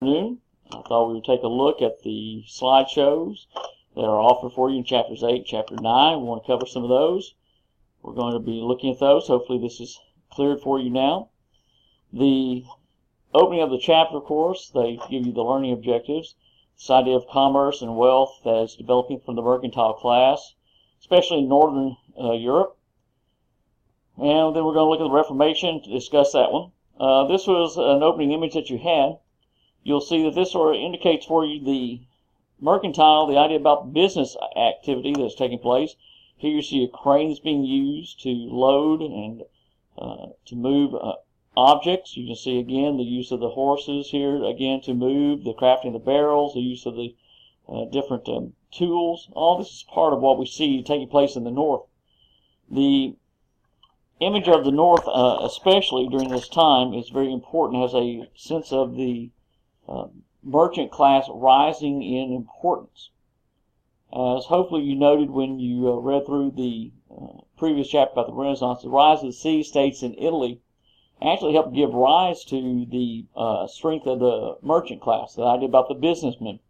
afternoon. I thought we would take a look at the slideshows that are offered for you in chapters 8 and chapter 9. We want to cover some of those. We're going to be looking at those. Hopefully this is cleared for you now. The opening of the chapter, of course, they give you the learning objectives. This idea of commerce and wealth that is developing from the mercantile class, especially in Northern Europe. And then we're going to look at the Reformation to discuss that one. This was an opening image that you had. You'll see that this sort of indicates for you the mercantile, the idea about business activity that's taking place. Here you see a crane that's being used to load and to move objects. You can see again the use of the horses here again to move, the crafting of the barrels, the use of the different tools. All this is part of what we see taking place in the north. The image of the north, especially during this time, is very important. It has a sense of the merchant class rising in importance. As hopefully you noted when you read through the previous chapter about the Renaissance, the rise of the city-states in Italy actually helped give rise to the strength of the merchant class, the idea about the businessmen.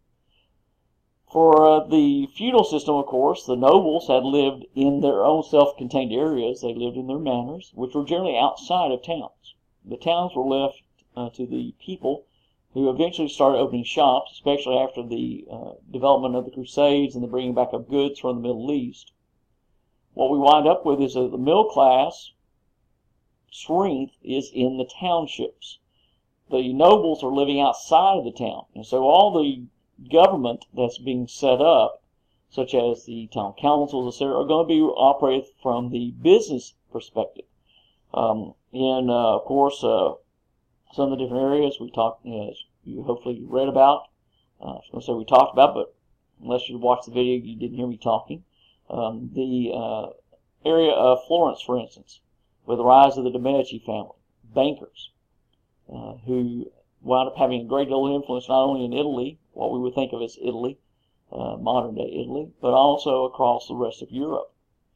For the feudal system, of course, the nobles had lived in their own self-contained areas. They lived in their manors, which were generally outside of towns. The towns were left to the people, who eventually started opening shops, especially after the development of the Crusades and the bringing back of goods from the Middle East. What we wind up with is that the middle class strength is in the townships. The nobles are living outside of the town, and so all the government that's being set up, such as the town councils, etc., are going to be operated from the business perspective. Of course, some of the different areas we talked, you hopefully read about. I was going to say we talked about, but unless you watched the video, you didn't hear me talking. The area of Florence, for instance, with the rise of the de Medici family, bankers, who wound up having a great deal of influence not only in Italy, what we would think of as Italy, modern-day Italy, but also across the rest of Europe.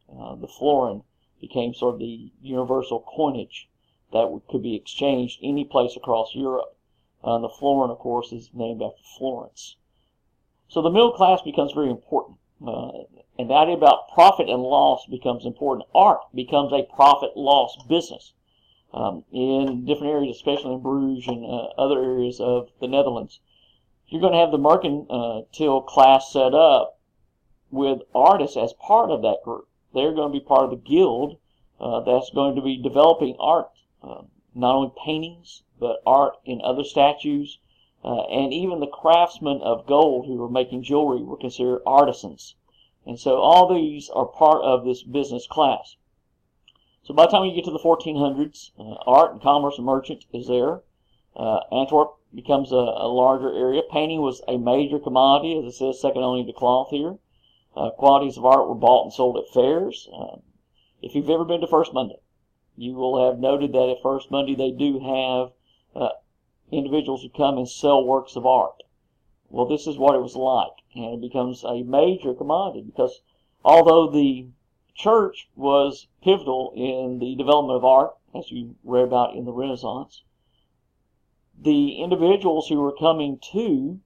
The florin became sort of the universal coinage that could be exchanged any place across Europe. The florin, of course, is named after Florence. So the middle class becomes very important. And the idea about profit and loss becomes important. Art becomes a profit-loss business in different areas, especially in Bruges and other areas of the Netherlands. You're going to have the mercantile class set up with artists as part of that group. They're going to be part of the guild that's going to be developing art. Not only paintings, but art in other statues, and even the craftsmen of gold who were making jewelry were considered artisans. And so all these are part of this business class. So by the time you get to the 1400s, art and commerce and merchant is there. Antwerp becomes a larger area. Painting was a major commodity, as it says, second only to cloth here. Quantities of art were bought and sold at fairs. If you've ever been to First Monday, you will have noted that at First Monday they do have individuals who come and sell works of art. Well, this is what it was like, and it becomes a major commodity because although the church was pivotal in the development of art, as you read about in the Renaissance, the individuals who were coming to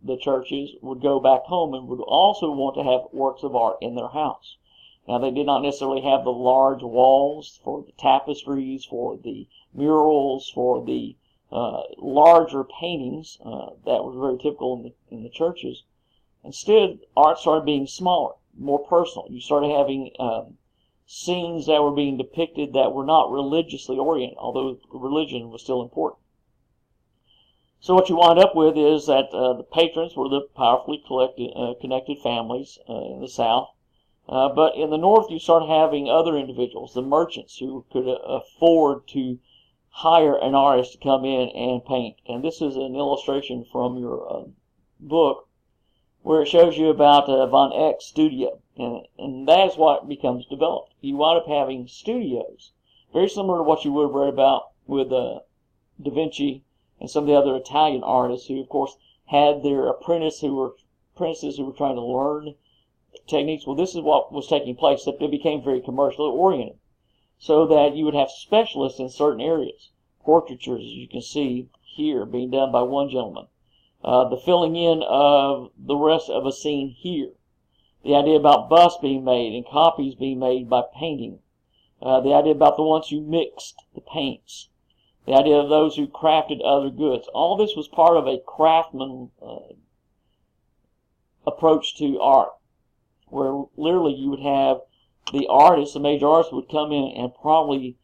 the churches would go back home and would also want to have works of art in their house. Now, they did not necessarily have the large walls for the tapestries, for the murals, for the larger paintings that was very typical in the churches. Instead, art started being smaller, more personal. You started having scenes that were being depicted that were not religiously oriented, although religion was still important. So what you wind up with is that the patrons were the powerfully connected families in the South. But in the north, you start having other individuals, the merchants, who could afford to hire an artist to come in and paint. And this is an illustration from your book where it shows you about Van Eyck's studio. And that is what becomes developed. You wind up having studios, very similar to what you would have read about with Da Vinci and some of the other Italian artists who, of course, had their apprentices who were trying to learn techniques. Well, this is what was taking place, except it became very commercially oriented, so that you would have specialists in certain areas. Portraitures, as you can see here, being done by one gentleman. the filling in of the rest of a scene here. The idea about busts being made and copies being made by painting. The idea about the ones who mixed the paints. The idea of those who crafted other goods. All this was part of a craftsman approach to art, where literally you would have the artist, the major artist, would come in and probably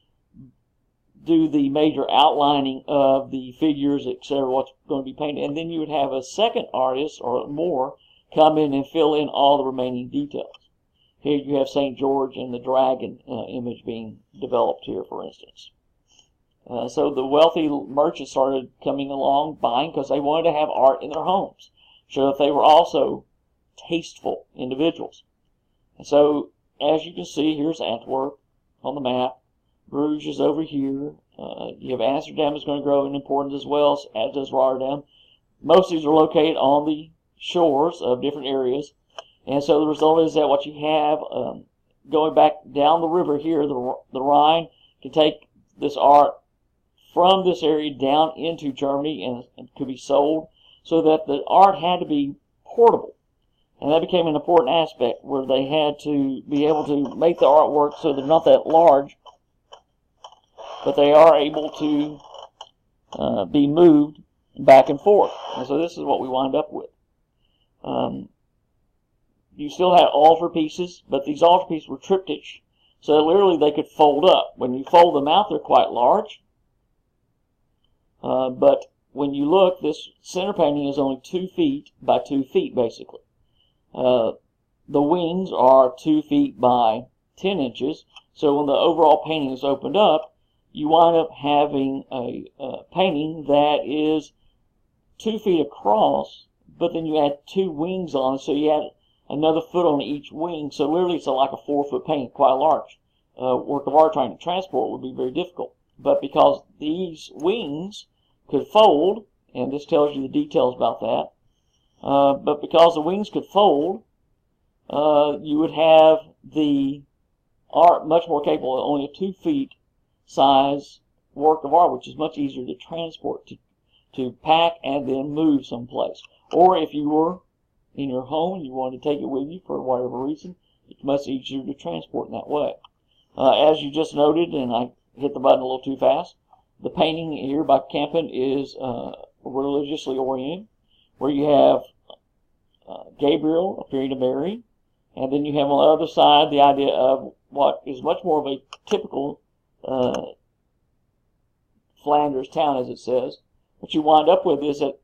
do the major outlining of the figures, etc., what's going to be painted, and then you would have a second artist or more come in and fill in all the remaining details. Here you have St. George and the dragon image being developed here, for instance. So the wealthy merchants started coming along, buying, because they wanted to have art in their homes, so that they were also tasteful individuals. And so, as you can see, here's Antwerp on the map. Bruges is over here. You have Amsterdam is going to grow in importance as well, as does Rotterdam. Most of these are located on the shores of different areas. And so the result is that what you have going back down the river here, the Rhine, can take this art from this area down into Germany and could be sold, so that the art had to be portable. And that became an important aspect, where they had to be able to make the artwork so they're not that large, but they are able to be moved back and forth. And so this is what we wind up with. You still had altar pieces, but these altar pieces were triptych, so that literally they could fold up. When you fold them out, they're quite large. But when you look, this center painting is only 2 feet by 2 feet, basically. The wings are 2 feet by 10 inches, so when the overall painting is opened up, you wind up having a painting that is 2 feet across, but then you add 2 wings on it, so you add another foot on each wing, so literally it's like a 4-foot painting, quite large. Work of art trying to transport would be very difficult. But because these wings could fold, and this tells you the details about that, but because the wings could fold, you would have the art much more capable of only a 2 feet size work of art, which is much easier to transport, to pack and then move someplace. Or if you were in your home and you wanted to take it with you for whatever reason, it's much easier to transport in that way. As you just noted, and I hit the button a little too fast, the painting here by Campen is religiously oriented, where you have Gabriel appearing to Mary, and then you have on the other side the idea of what is much more of a typical Flanders town, as it says. What you wind up with is that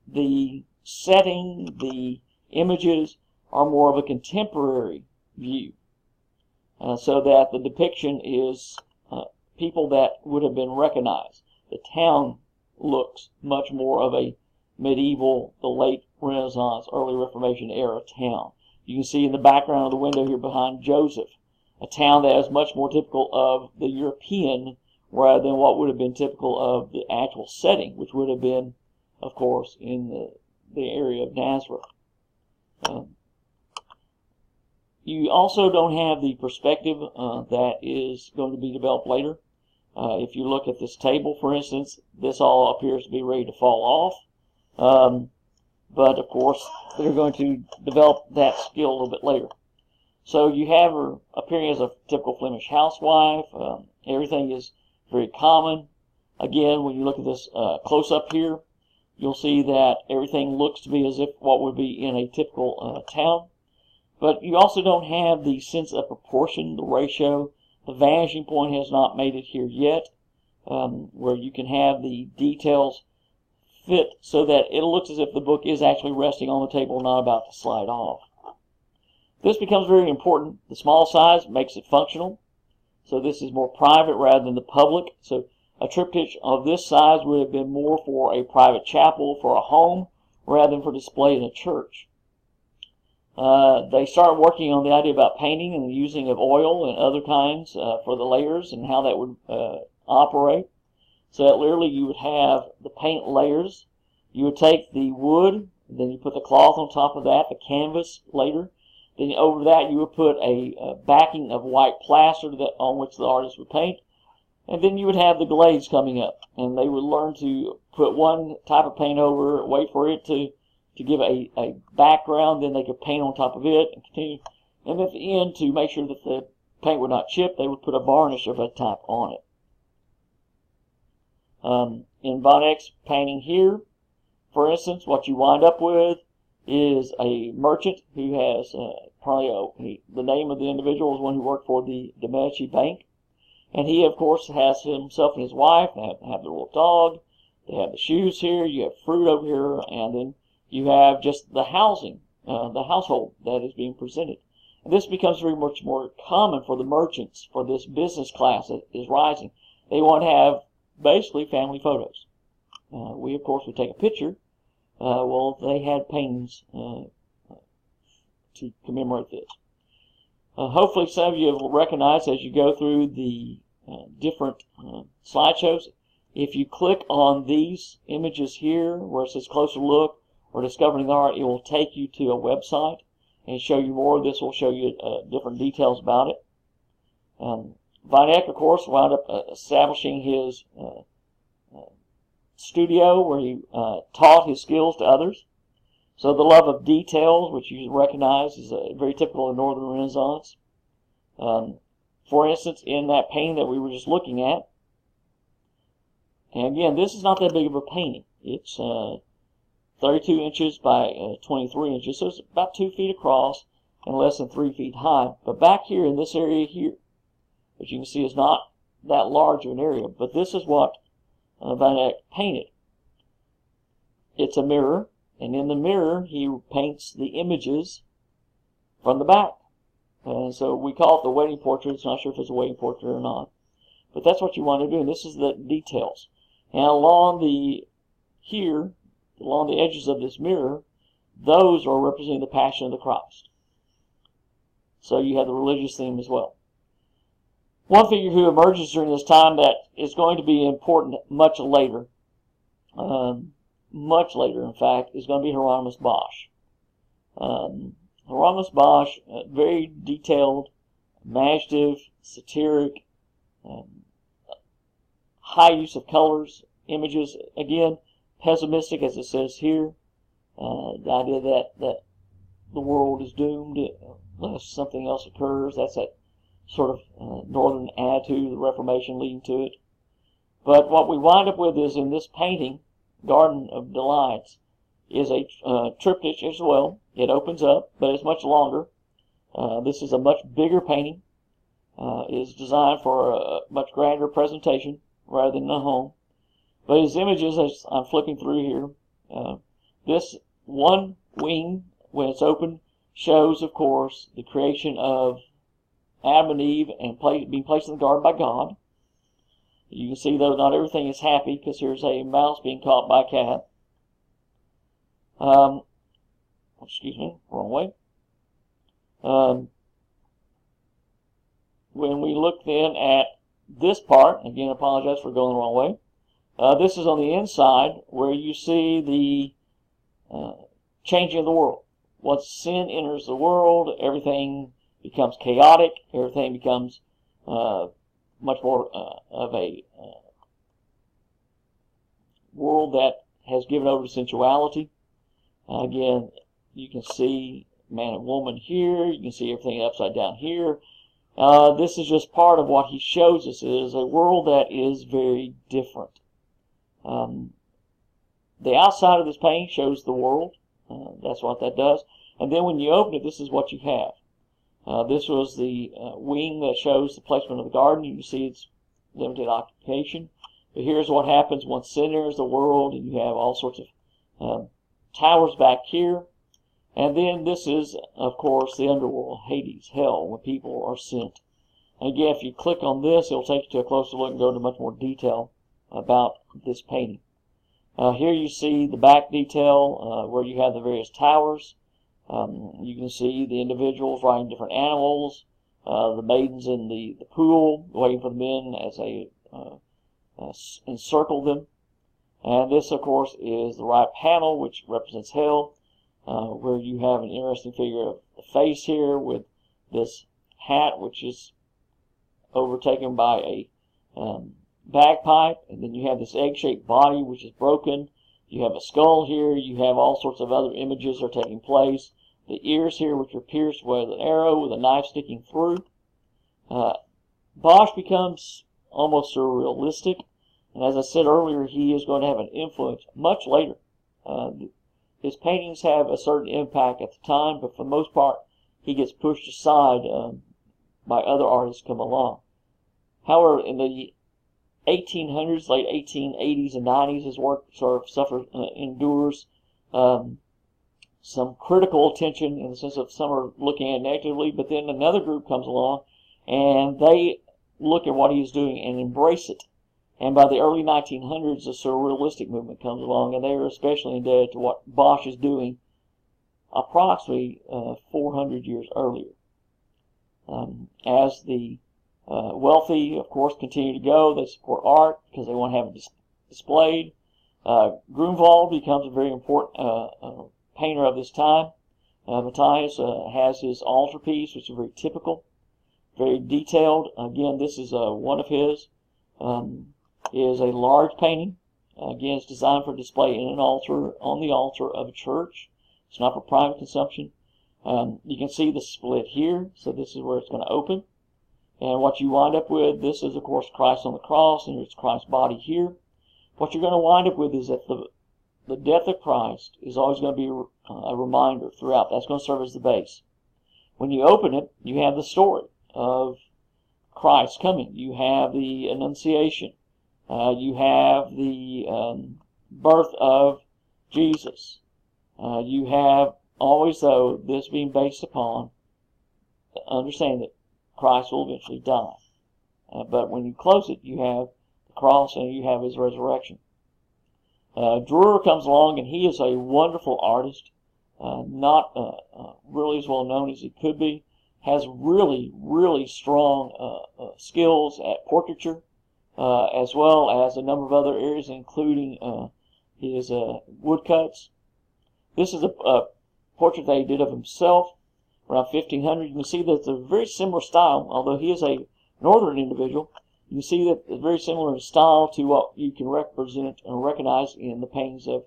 the setting, the images are more of a contemporary view, so that the depiction is people that would have been recognized. The town looks much more of a medieval, the late Renaissance, early Reformation era town. You can see in the background of the window here behind Joseph, a town that is much more typical of the European rather than what would have been typical of the actual setting, which would have been, of course, in the area of Nazareth. You also don't have the perspective that is going to be developed later. If you look at this table, for instance, this all appears to be ready to fall off. But, of course, they're going to develop that skill a little bit later. So you have her appearing as a typical Flemish housewife. Everything is very common. Again, when you look at this close-up here, you'll see that everything looks to be as if what would be in a typical town. But you also don't have the sense of proportion, the ratio. The vanishing point has not made it here yet, where you can have the details fit so that it looks as if the book is actually resting on the table, not about to slide off. This becomes very important. The small size makes it functional. So this is more private rather than the public. So a triptych of this size would have been more for a private chapel, for a home, rather than for display in a church. They start working on the idea about painting and the using of oil and other kinds for the layers and how that would operate. So that literally you would have the paint layers. You would take the wood, then you put the cloth on top of that, the canvas later. Then over that you would put a backing of white plaster on which the artist would paint. And then you would have the glaze coming up, and they would learn to put one type of paint over, wait for it to give a background, then they could paint on top of it and continue. And at the end, to make sure that the paint would not chip, they would put a varnish of that type on it. In Von Eck's painting here, for instance, what you wind up with is a merchant who has probably the name of the individual is one who worked for the de Medici Bank. And he, of course, has himself and his wife. They have the little dog. They have the shoes here. You have fruit over here. And then you have just the housing, the household that is being presented. And this becomes very much more common for the merchants, for this business class that is rising. They want to have basically family photos. We, of course, would take a picture. Well, they had paintings to commemorate this. Hopefully some of you have recognized as you go through the different slideshows, if you click on these images here where it says closer look or discovering the art, it will take you to a website and show you more. This will show you different details about it. Von Eck, of course, wound up establishing his studio where he taught his skills to others. So the love of details, which you recognize, is very typical of Northern Renaissance. For instance, in that painting that we were just looking at, and again, this is not that big of a painting. It's 32 inches by 23 inches, so it's about 2 feet across and less than 3 feet high. But back here in this area here, which you can see is not that large of an area, but this is what Von Eck painted. It's a mirror. And in the mirror, he paints the images from the back. So we call it the wedding portrait. It's not sure if it's a wedding portrait or not. But that's what you want to do. And this is the details. And along the edges of this mirror, those are representing the Passion of the Christ. So you have the religious theme as well. One figure who emerges during this time that is going to be important much later, in fact, is going to be Hieronymus Bosch. Hieronymus Bosch, very detailed, imaginative, satiric, high use of colors, images, again, pessimistic as it says here. The idea that the world is doomed unless something else occurs. That's that sort of northern attitude, the Reformation leading to it. But what we wind up with is in this painting, Garden of Delights, is a triptych as well. It opens up, but it's much longer. This is a much bigger painting. It is designed for a much grander presentation rather than a home. But his images, as I'm flipping through here, this one wing, when it's open, shows, of course, the creation of Adam and Eve and being placed in the garden by God. You can see, though, not everything is happy, because here's a mouse being caught by a cat. Excuse me, wrong way. When we look then at this part, again, I apologize for going the wrong way. This is on the inside where you see the changing of the world. Once sin enters the world, everything becomes chaotic. Everything becomes much more of a world that has given over to sensuality. Again, you can see man and woman here. You can see everything upside down here. This is just part of what he shows us. It is a world that is very different. The outside of this painting shows the world. That's what that does. And then when you open it, this is what you have. This was the wing that shows the placement of the garden. You can see it's limited occupation. But here's what happens once sin enters the world, and you have all sorts of towers back here. And then this is, of course, the underworld, Hades, hell, when people are sent. And again, if you click on this, it'll take you to a closer look and go into much more detail about this painting. Here you see the back detail where you have the various towers. You can see the individuals riding different animals, the maidens in the pool, waiting for the men as they encircle them. And this, of course, is the right panel, which represents hell, where you have an interesting figure of the face here with this hat, which is overtaken by bagpipe, and then you have this egg-shaped body which is broken. You have a skull here. You have all sorts of other images that are taking place. The ears here, which are pierced with an arrow with a knife sticking through. Bosch becomes almost surrealistic, and as I said earlier, he is going to have an influence much later. His paintings have a certain impact at the time, but for the most part, he gets pushed aside by other artists come along. However, in the 1800s, late 1880s and 90s, his work sort of endures some critical attention in the sense of some are looking at it negatively, but then another group comes along and they look at what he's doing and embrace it. And by the early 1900s, the surrealistic movement comes along, and they are especially indebted to what Bosch is doing approximately 400 years earlier. As the wealthy, of course, continue to go, they support art because they want to have it displayed. Grunewald becomes a very important painter of this time. Matthias has his altarpiece, which is very typical, very detailed. Again, this is one of his. Is a large painting. Again, it's designed for display in an altar, on the altar of a church. It's not for private consumption. You can see the split here, so this is where it's going to open. And what you wind up with, this is, of course, Christ on the cross, and here's Christ's body here. What you're going to wind up with is that the death of Christ is always going to be a reminder throughout. That's going to serve as the base. When you open it, you have the story of Christ coming. You have the Annunciation. You have the birth of Jesus. You have always, though, this being based upon understanding that Christ will eventually die. But when you close it, you have the cross and you have his resurrection. Dürer comes along, and he is a wonderful artist, not really as well known as he could be, has really, really strong skills at portraiture, as well as a number of other areas, including his woodcuts. This is a portrait that he did of himself around 1500. You can see that it's a very similar style, although he is a northern individual. You can see that it's very similar in style to what you can represent and recognize in the paintings of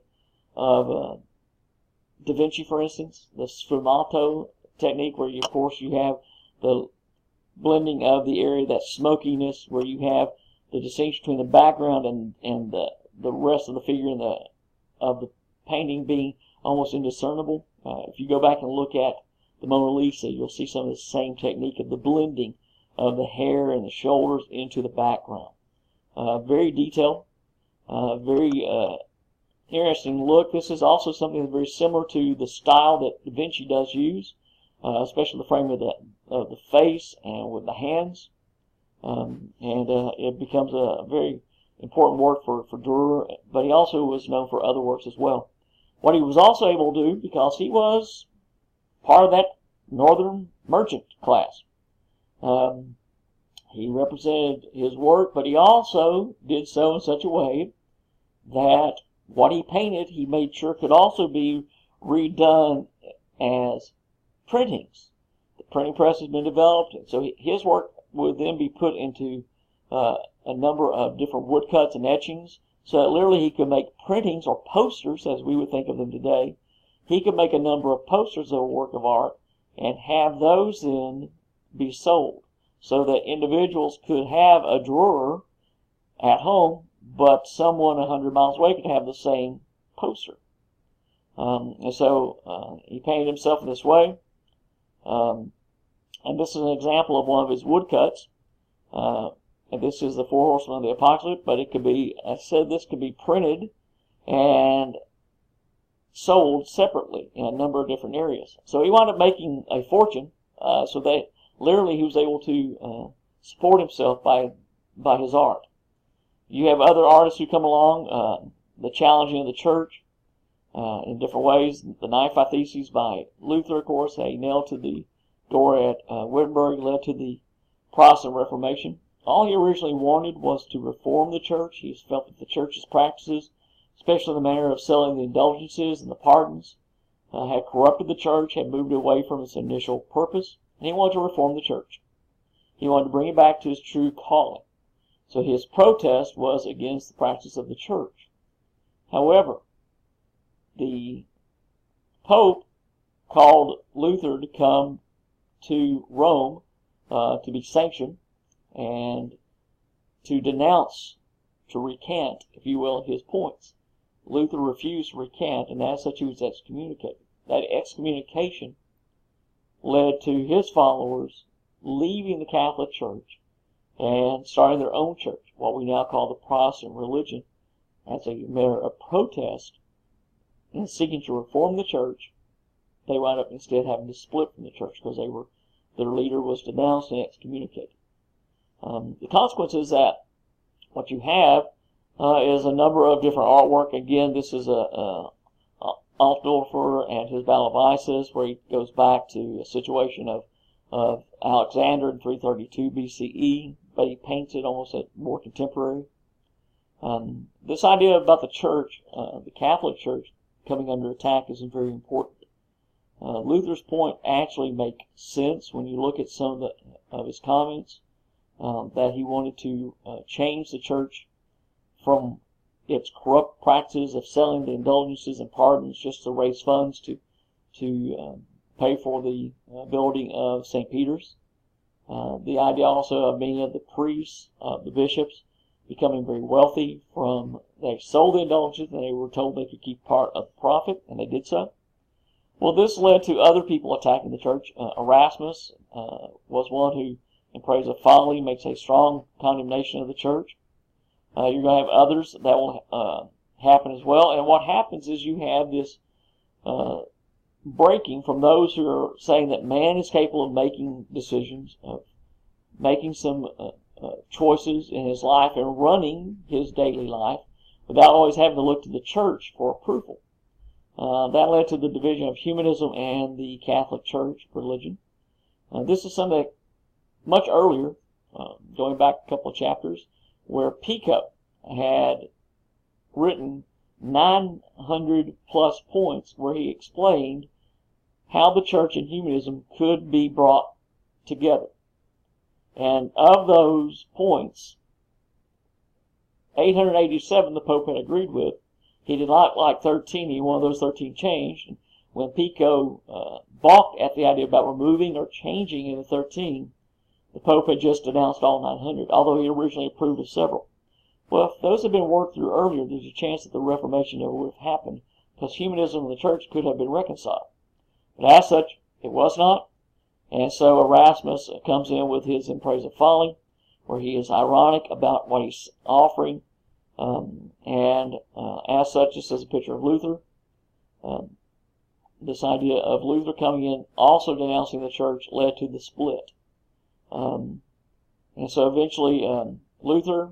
Da Vinci, for instance, the sfumato technique, where of course you have the blending of the area, that smokiness, where you have the distinction between the background and the rest of the figure and of the painting being almost indiscernible. If you go back and look at the Mona Lisa, you'll see some of the same technique of the blending of the hair and the shoulders into the background. Very detailed, very interesting look. This is also something that's very similar to the style that Da Vinci does use, especially the frame of the face and with the hands. It becomes a very important work for Dürer, but he also was known for other works as well. What he was also able to do, because he was part of that northern merchant class, he represented his work, but he also did so in such a way that what he painted, he made sure could also be redone as printings. The printing press has been developed, and so his work would then be put into a number of different woodcuts and etchings, so that literally he could make printings or posters, as we would think of them today. He could make a number of posters of a work of art and have those then be sold, so that individuals could have a Dürer at home, but someone 100 miles away could have the same poster. And so he painted himself in this way. And this is an example of one of his woodcuts. And this is the Four Horsemen of the Apocalypse, but it could be, I said, this could be printed and sold separately in a number of different areas. So he wound up making a fortune, so that literally he was able to support himself by his art. You have other artists who come along, the challenging of the church in different ways. The Knife Theses by Luther, of course, a nail to the door at Wittenberg, led to the Protestant Reformation. All he originally wanted was to reform the church. He felt that the church's practices, especially the manner of selling the indulgences and the pardons, had corrupted the church, had moved away from its initial purpose, and he wanted to reform the church. He wanted to bring it back to its true calling. So his protest was against the practice of the church. However, the Pope called Luther to come to Rome to be sanctioned and to denounce, to recant, if you will, his points. Luther refused to recant, and as such he was excommunicated. That excommunication led to his followers leaving the Catholic Church and starting their own church, what we now call the Protestant religion, as a matter of protest and seeking to reform the church. They wound up instead having to split from the church because their leader was denounced and excommunicated. The consequence is that what you have is a number of different artwork. Again, this is Altdorfer and his Battle of Isis, where he goes back to a situation of Alexander in 332 BCE, but he paints it almost at more contemporary. This idea about the church, the Catholic Church, coming under attack is very important. Luther's point actually makes sense when you look at some of his comments, that he wanted to change the church from its corrupt practices of selling the indulgences and pardons just to raise funds to pay for the building of St. Peter's. The idea also of many of the priests, the bishops, becoming very wealthy from, they sold the indulgences and they were told they could keep part of the profit, and they did so. Well, this led to other people attacking the church. Erasmus was one who, in Praise of Folly, makes a strong condemnation of the church. You're going to have others that will happen as well. And what happens is you have this breaking from those who are saying that man is capable of making decisions, of making some choices in his life and running his daily life without always having to look to the church for approval. That led to the division of humanism and the Catholic Church religion. This is something that much earlier, going back a couple of chapters, where Pico had written 900 plus points where he explained how the church and humanism could be brought together. And of those points, 887 the Pope had agreed with. He did not like 13. He wanted those 13 changed. And when Pico balked at the idea about removing or changing any of the 13, the Pope had just denounced all 900, although he originally approved of several. Well, if those had been worked through earlier, there's a chance that the Reformation never would have happened, because humanism and the church could have been reconciled. But as such, it was not. And so Erasmus comes in with his In Praise of Folly, where he is ironic about what he's offering. As such, this is a picture of Luther. This idea of Luther coming in, also denouncing the church, led to the split. And so eventually Luther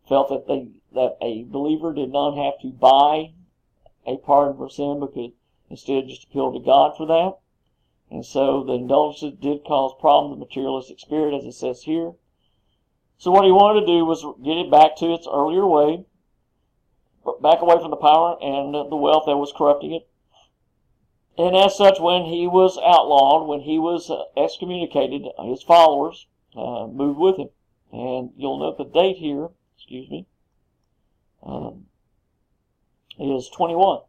felt that a believer did not have to buy a pardon for sin, but could instead just appeal to God for that. And so the indulgences did cause problems with the materialistic spirit, as it says here. So what he wanted to do was get it back to its earlier way, back away from the power and the wealth that was corrupting it. And as such, when he was outlawed, when he was excommunicated, his followers moved with him. And you'll note the date here, is 21.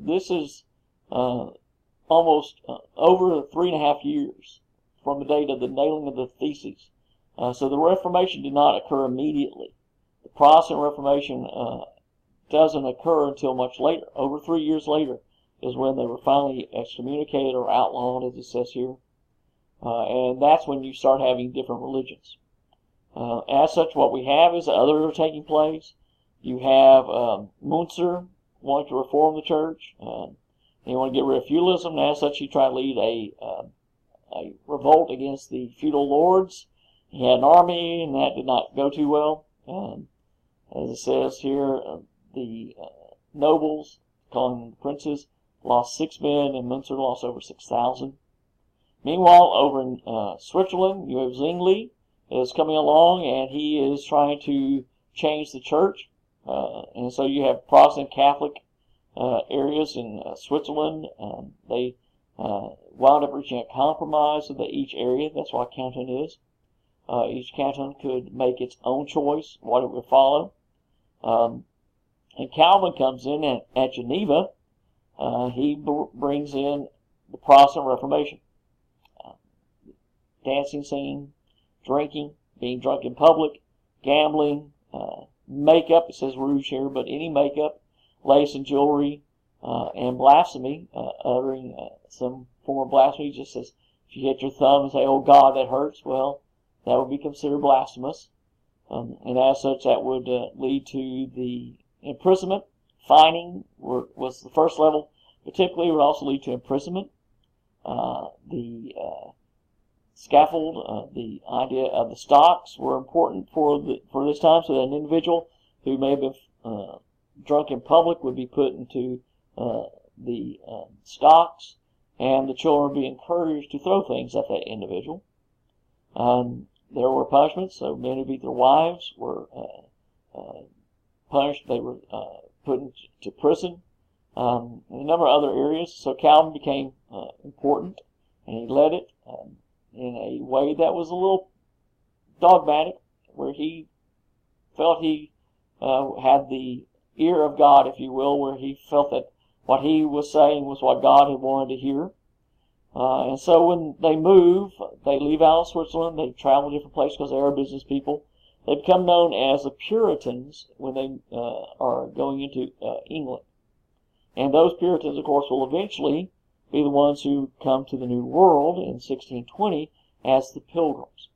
This is almost over 3.5 years from the date of the nailing of the theses. So the Reformation did not occur immediately. The Protestant Reformation doesn't occur until much later. Over 3 years later is when they were finally excommunicated or outlawed, as it says here. And that's when you start having different religions. As such, what we have is others are taking place. You have Munzer wanting to reform the church. He wanted to get rid of feudalism, and as such, he tried to lead a revolt against the feudal lords. He had an army, and that did not go too well. As it says here, the nobles, calling them princes, lost 6 men, and Munzer lost over 6,000. Meanwhile, over in Switzerland, you have Zwingli is coming along, and he is trying to change the church. And so you have Protestant Catholic areas in Switzerland. They wound up reaching a compromise with each area. That's what Canton is. Each canton could make its own choice what it would follow. And Calvin comes in at Geneva. He brings in the Protestant Reformation. Dancing, singing, drinking, being drunk in public, gambling, makeup, it says rouge here, but any makeup, lace and jewelry, and blasphemy, uttering some form of blasphemy, just as if you hit your thumb and say, "Oh God, that hurts," well, that would be considered blasphemous. And as such, that would lead to the imprisonment. Fining was the first level, but typically it would also lead to imprisonment. The scaffold, the idea of the stocks were important for this time, so that an individual who may have been drunk in public would be put into the stocks, and the children would be encouraged to throw things at that individual. There were punishments, so men who beat their wives were punished. They were put into prison. And a number of other areas. So Calvin became important, and he led it in a way that was a little dogmatic, where he felt he had the ear of God, if you will, where he felt that what he was saying was what God had wanted to hear. And so when they move, they leave out of Switzerland, they travel to different places because they are business people. They become known as the Puritans when they are going into England. And those Puritans, of course, will eventually be the ones who come to the New World in 1620 as the Pilgrims.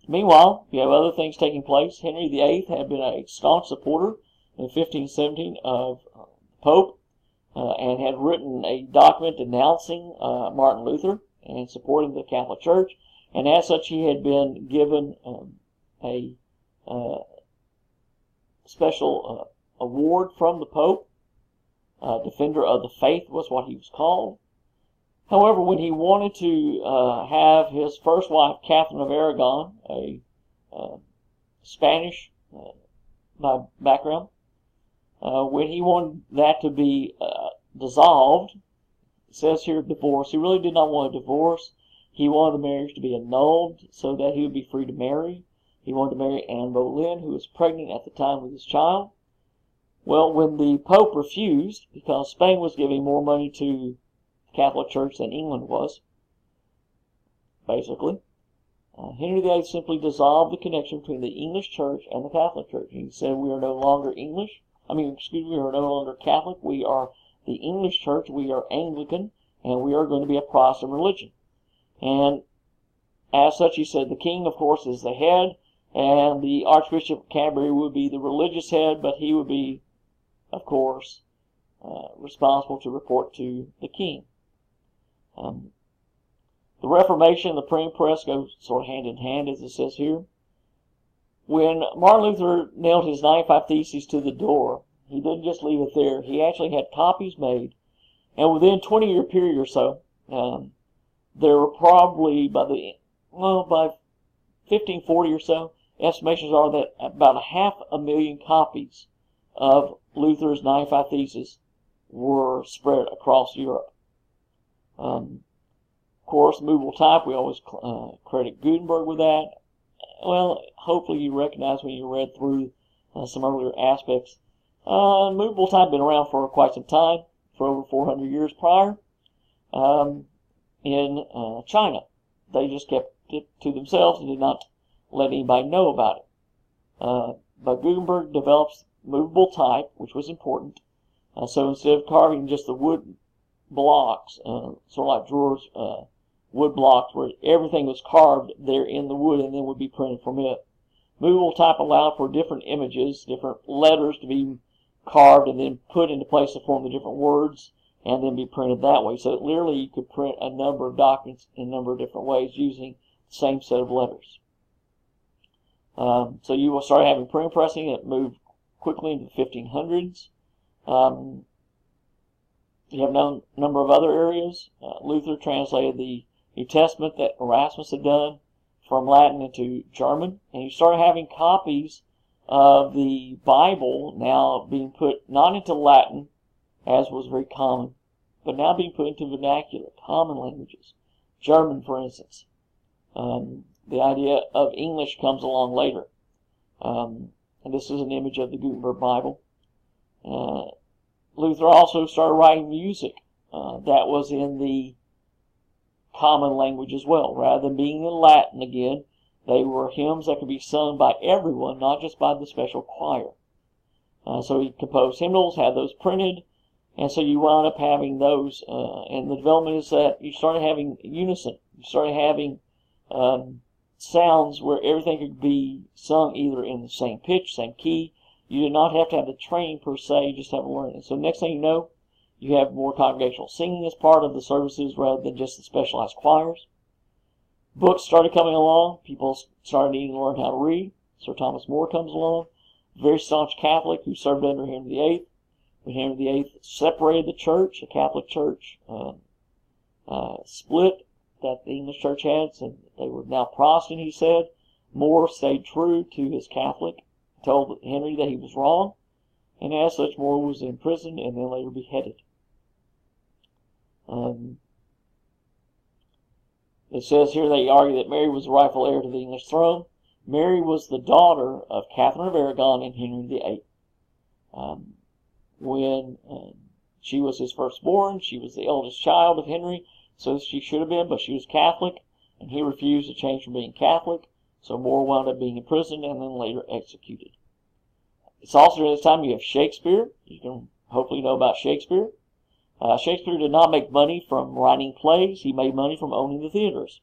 Meanwhile, you have other things taking place. Henry VIII had been a staunch supporter in 1517 of the Pope, and had written a document denouncing Martin Luther and supporting the Catholic Church. And as such, he had been given a special award from the Pope. Defender of the Faith was what he was called. However, when he wanted to have his first wife, Catherine of Aragon, a Spanish by background, when he wanted that to be dissolved, it says here divorce. He really did not want a divorce. He wanted the marriage to be annulled so that he would be free to marry. He wanted to marry Anne Boleyn, who was pregnant at the time with his child. Well, when the Pope refused, because Spain was giving more money to the Catholic Church than England was, basically, Henry VIII simply dissolved the connection between the English Church and the Catholic Church. He said, we are no longer we are no longer Catholic. We are the English Church. We are Anglican, and we are going to be a Protestant religion. And as such, he said, the king, of course, is the head, and the Archbishop of Canterbury would be the religious head, but he would be, of course, responsible to report to the king. The Reformation and the printing press go sort of hand in hand, as it says here. When Martin Luther nailed his 95 Theses to the door, he didn't just leave it there. He actually had copies made, and within a 20-year period or so, there were probably, by 1540 or so, estimations are that about 500,000 copies of Luther's 95 Theses were spread across Europe. Of course, movable type, we always credit Gutenberg with that. Well, hopefully you recognize when you read through some earlier aspects. Movable type had been around for quite some time, for over 400 years prior, in China. They just kept it to themselves and did not let anybody know about it. But Gutenberg develops movable type, which was important. So instead of carving just the wood blocks, sort of like drawers, wood blocks, where everything was carved there in the wood and then would be printed from it, movable type allowed for different images, different letters to be carved and then put into place to form the different words and then be printed that way. So literally you could print a number of documents in a number of different ways using the same set of letters. So you will start having printing pressing. It moved quickly into the 1500s. You have a number of other areas. Luther translated the New Testament that Erasmus had done from Latin into German, and you started having copies of the Bible now being put not into Latin, as was very common, but now being put into vernacular, common languages. German, for instance. the idea of English comes along later. And this is an image of the Gutenberg Bible. Luther also started writing music that was in the common language as well. Rather than being in Latin again, they were hymns that could be sung by everyone, not just by the special choir. So he composed hymnals, had those printed, and so you wound up having those. And the development is that you started having unison. You started having sounds where everything could be sung either in the same pitch, same key. You did not have to have the training per se, you just have to learn it. So next thing you know, you have more congregational singing as part of the services rather than just the specialized choirs. Books started coming along. People started needing to learn how to read. Sir Thomas More comes along, very staunch Catholic who served under Henry VIII. When Henry VIII separated the church, the Catholic Church split that the English Church had, so they were now Protestant, he said. More stayed true to his Catholic, told Henry that he was wrong, and as such, More was imprisoned and then later beheaded. It says here they argue that Mary was the rightful heir to the English throne. Mary was the daughter of Catherine of Aragon and Henry VIII. When she was his firstborn, she was the eldest child of Henry, so she should have been, but she was Catholic, and he refused to change from being Catholic, so More wound up being imprisoned and then later executed. It's also during this time you have Shakespeare. You can hopefully know about Shakespeare. Shakespeare did not make money from writing plays. He made money from owning the theaters.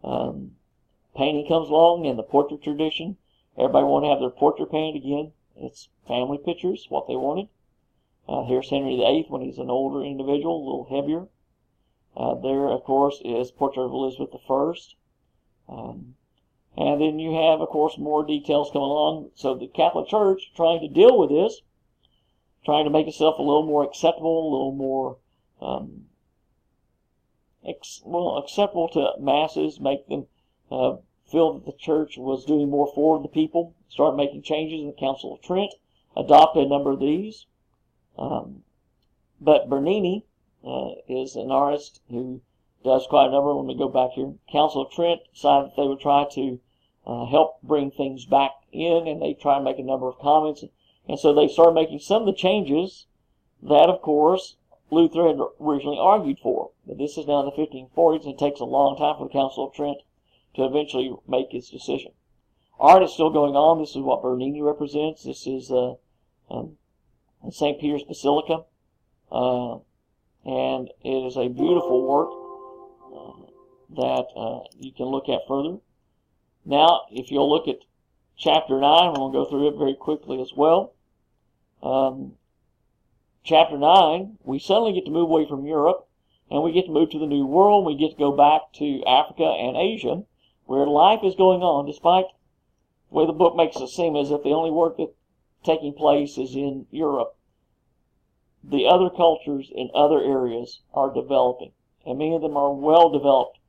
Painting comes along in the portrait tradition. Everybody wanted to have their portrait painted again. It's family pictures, what they wanted. Here's Henry VIII when he's an older individual, a little heavier. There, of course, is portrait of Elizabeth I. And then you have, of course, more details coming along. So the Catholic Church, trying to deal with this, trying to make itself a little more acceptable, a little more acceptable to masses, make them feel that the church was doing more for the people, started making changes in the Council of Trent, adopted a number of these. But Bernini is an artist who does quite a number. Let me go back here. Council of Trent decided that they would try to help bring things back in, and they tried to make a number of comments. And so they started making some of the changes that, of course, Luther had originally argued for. But this is now in the 1540s, and it takes a long time for the Council of Trent to eventually make its decision. Art is still going on. This is what Bernini represents. This is St. Peter's Basilica. And it is a beautiful work that you can look at further. Now, if you'll look at chapter 9, we'll go through it very quickly as well. Chapter 9, we suddenly get to move away from Europe, and we get to move to the New World. We get to go back to Africa and Asia, where life is going on, despite the way the book makes it seem as if the only work that's taking place is in Europe. The other cultures in other areas are developing, and many of them are well developed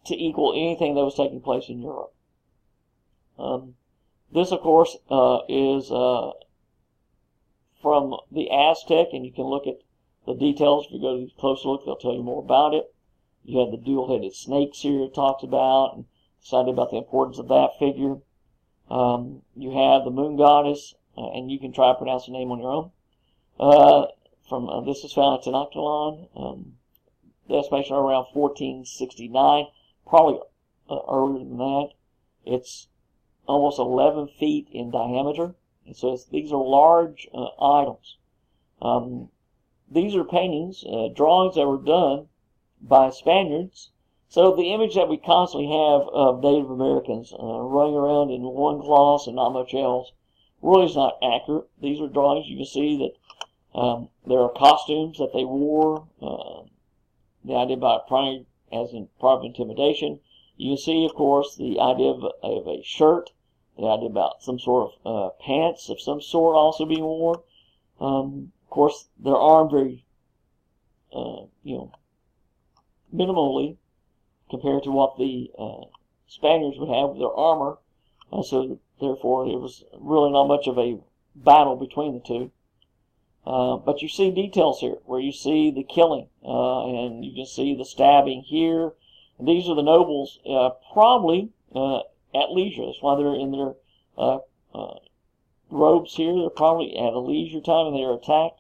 to equal anything that was taking place in Europe. This, of course, is from the Aztec, and you can look at the details. If you go to a close look, they'll tell you more about it. You have the dual-headed snakes here it talks about, and decided about the importance of that figure. You have the moon goddess, and you can try to pronounce the name on your own. This is found at Tenochtitlan. The estimation are around 1469, probably earlier than that. It's almost 11 feet in diameter, and so these are large idols. These are paintings, drawings that were done by Spaniards. So the image that we constantly have of Native Americans running around in loincloths and not much else really is not accurate. These are drawings. You can see that there are costumes that they wore. The idea about primary as in part of intimidation. You can see, of course, the idea of a shirt, the idea about some sort of pants of some sort also being worn. Of course, they're armed very, minimally compared to what the Spaniards would have with their armor. So, therefore, it was really not much of a battle between the two. But you see details here where you see the killing, and you can see the stabbing here, And these are the nobles, probably at leisure. That's why they're in their robes here. They're probably at a leisure time and they're attacked.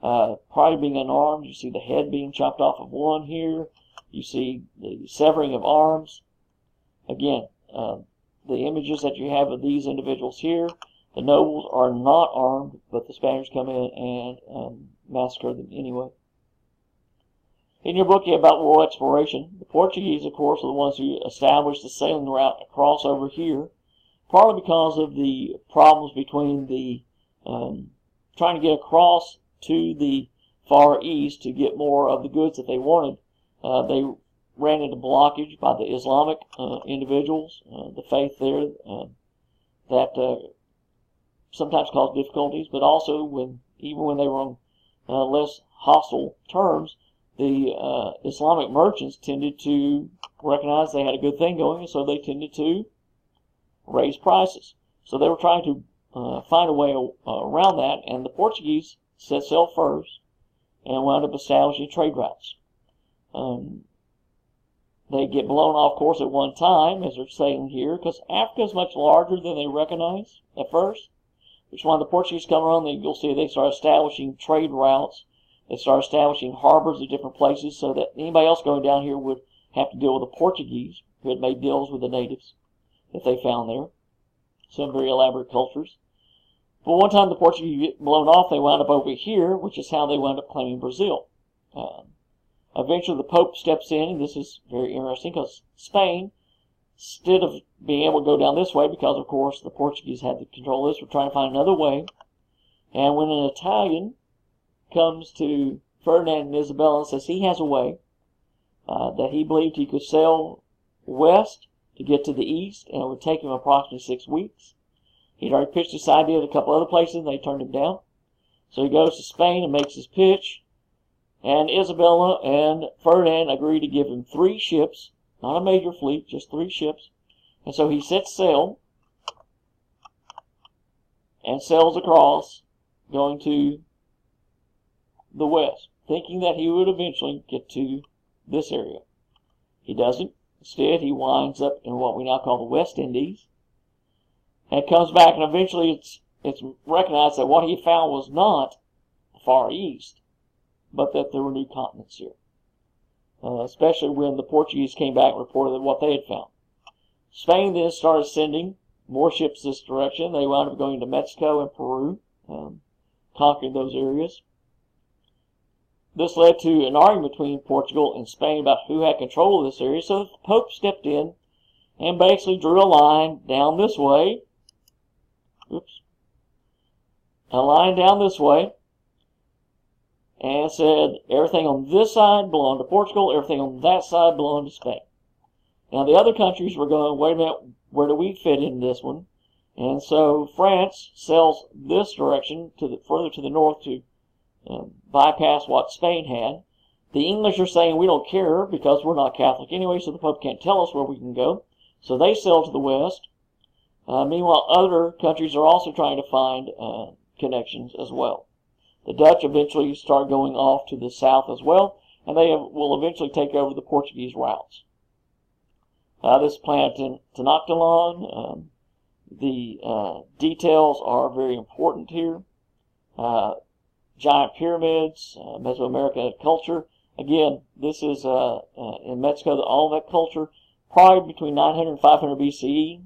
Probably being unarmed. You see the head being chopped off of one here. You see the severing of arms. Again, the images that you have of these individuals here, the nobles are not armed, but the Spaniards come in and massacre them anyway. In your book, you have about world exploration. The Portuguese, of course, are the ones who established the sailing route across over here, partly because of the problems between the trying to get across to the Far East to get more of the goods that they wanted. They ran into blockage by the Islamic individuals, the faith there, that sometimes caused difficulties, but also even when they were on less hostile terms, the Islamic merchants tended to recognize they had a good thing going, and so they tended to raise prices. So they were trying to find a way around that, and the Portuguese set sail first and wound up establishing trade routes. They get blown off course at one time as they're sailing here, because Africa is much larger than they recognize at first. Which is why the Portuguese come around, you'll see they start establishing trade routes. They start establishing harbors at different places so that anybody else going down here would have to deal with the Portuguese, who had made deals with the natives that they found there. Some very elaborate cultures. But one time the Portuguese get blown off, they wound up over here, which is how they wound up claiming Brazil. Eventually the Pope steps in, and this is very interesting because Spain, instead of being able to go down this way, because of course the Portuguese had to control this, were trying to find another way. And when an Italian comes to Ferdinand and Isabella and says he has a way, that he believed he could sail west to get to the east, and it would take him approximately 6 weeks. He'd already pitched this idea at a couple other places, and they turned him down. So he goes to Spain and makes his pitch, and Isabella and Ferdinand agree to give him 3 ships, not a major fleet, just 3 ships. And so he sets sail and sails across, going to the west, thinking that he would eventually get to this area. He doesn't. Instead, he winds up in what we now call the West Indies, and comes back, and eventually it's recognized that what he found was not the Far East, but that there were new continents here. Especially when the Portuguese came back and reported what they had found. Spain then started sending more ships this direction. They wound up going to Mexico and Peru, conquering those areas. This led to an argument between Portugal and Spain about who had control of this area, so the Pope stepped in and basically drew a line down this way. Oops. A line down this way, and said everything on this side belonged to Portugal, everything on that side belonged to Spain. Now the other countries were going, wait a minute, where do we fit in this one? And so France sails this direction further to the north to bypass what Spain had. The English are saying we don't care because we're not Catholic anyway, so the Pope can't tell us where we can go. So they sail to the west. Meanwhile, other countries are also trying to find connections as well. The Dutch eventually start going off to the south as well, and they will eventually take over the Portuguese routes. This planet Tenochtitlan, the details are very important here. Giant pyramids, Mesoamerican culture. Again, this is in Mexico, all that culture, probably between 900 and 500 BCE.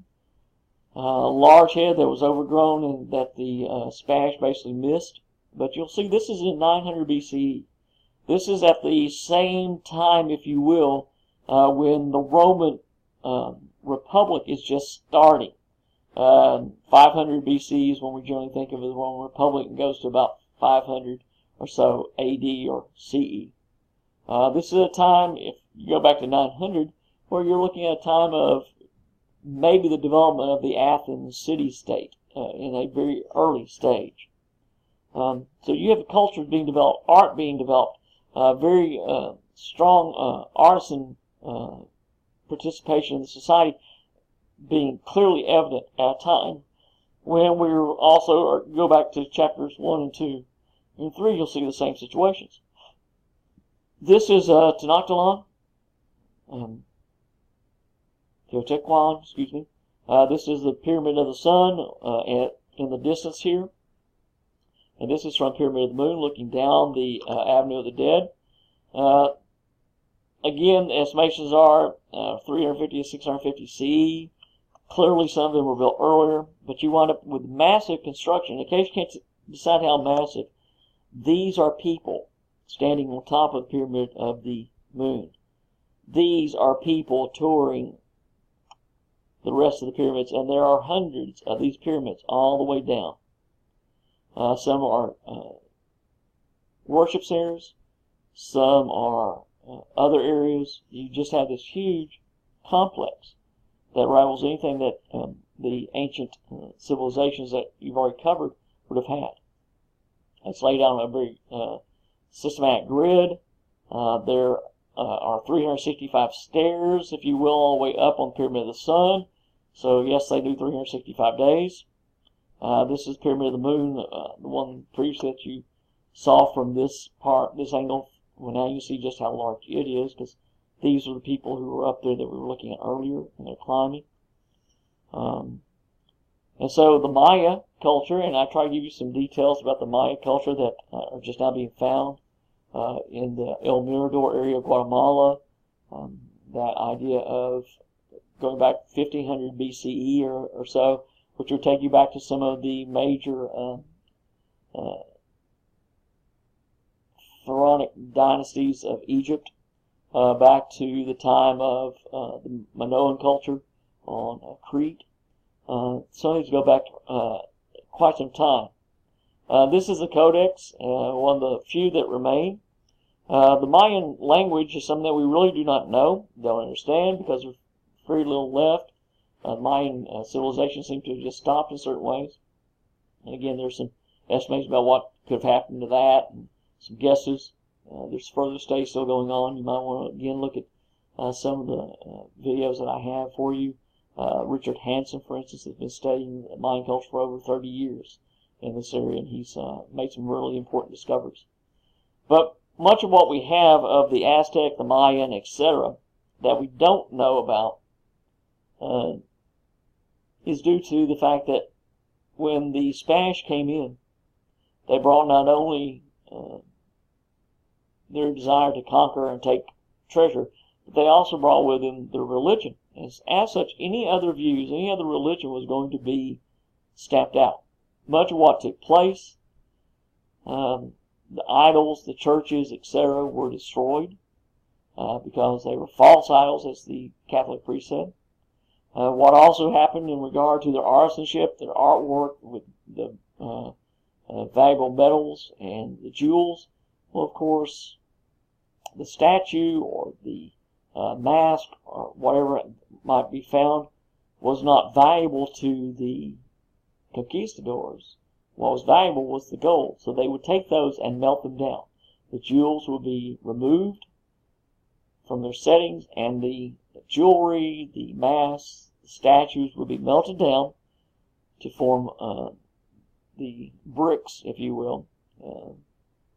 Large head that was overgrown and that the Spanish basically missed. But you'll see this is in 900 BCE. This is at the same time, if you will, when the Roman Republic is just starting. 500 BC is when we generally think of the Roman Republic, and goes to about 500 or so AD or CE. This is a time, if you go back to 900, where you're looking at a time of maybe the development of the Athens city-state in a very early stage. So you have culture being developed, art being developed, very strong artisan participation in the society being clearly evident at a time when we're also, go back to chapters 1 and 2 and 3, you'll see the same situations. This is Tenochtitlan. Teotihuacan, excuse me. This is the Pyramid of the Sun in the distance here. And this is from Pyramid of the Moon, looking down the Avenue of the Dead. Again, the estimations are 350 to 650 CE. Clearly, some of them were built earlier, but you wind up with massive construction. In case you can't decide how massive, these are people standing on top of the Pyramid of the Moon. These are people touring the rest of the pyramids, and there are hundreds of these pyramids all the way down. Some are worship centers, some are other areas. You just have this huge complex that rivals anything that the ancient civilizations that you've already covered would have had. It's laid out on a very systematic grid. There are 365 stairs, if you will, all the way up on the Pyramid of the Sun. So yes, they do 365 days. This is Pyramid of the Moon, the one previously that you saw from this angle. Well, now you see just how large it is, because these are the people who were up there that we were looking at earlier, and they're climbing. And so the Maya culture, and I try to give you some details about the Maya culture that are just now being found in the El Mirador area of Guatemala. That idea of going back 1500 BCE or so, which will take you back to some of the major pharaonic dynasties of Egypt, back to the time of the Minoan culture on Crete. So it needs to go back quite some time. This is the Codex, one of the few that remain. The Mayan language is something that we really do not know, don't understand, because there's very little left. Mayan civilization seems to have just stopped in certain ways. And again, there's some estimates about what could have happened to that, and some guesses. There's further studies still going on. You might want to again look at some of the videos that I have for you. Richard Hansen, for instance, has been studying Mayan culture for over 30 years in this area, and he's made some really important discoveries. But much of what we have of the Aztec, the Mayan, etc., that we don't know about is due to the fact that when the Spanish came in, they brought not only their desire to conquer and take treasure, but they also brought with them their religion. As such, any other views, any other religion was going to be stamped out. Much of what took place, the idols, the churches, etc., were destroyed because they were false idols, as the Catholic priest said. What also happened in regard to their artisanship, their artwork with the valuable metals and the jewels, well, of course, the statue or the mask or whatever might be found was not valuable to the conquistadors. What was valuable was the gold. So they would take those and melt them down. The jewels would be removed from their settings, and the jewelry, the masks, the statues would be melted down to form the bricks, if you will.